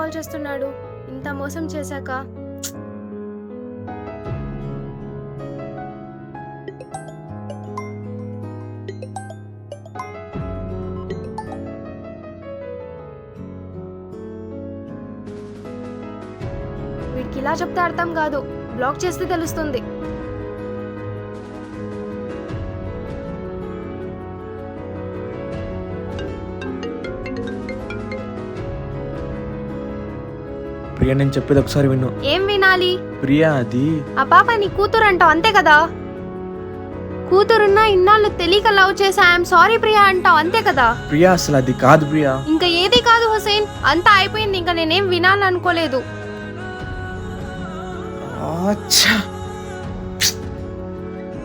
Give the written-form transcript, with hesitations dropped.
Call చేస్తున్నాడు ఇంత మోసం చేశాక. వీడికి ఇలా చెప్తే అర్థం కాదు, బ్లాక్ చేస్తే తెలుస్తుంది. ప్రియా నేను చెప్పేది ఒకసారి విను. ఏం వినాలి? ప్రియా అది ఆ పాప నీ కూతురు అంటావు అంతే కదా? కూతురున్నా ఇన్నాళ్ళు తెలియక లవ్ చేసా ఐఎమ్ సారీ ప్రియా అంటావు అంతే కదా? ప్రియా అసలు అది కాదు ప్రియా. ఇంకా ఏది కాదు హుసేన్, అంతా అయిపోయింది, ఇంకా నేనేం వినాలనుకోలేదు. అచ్చా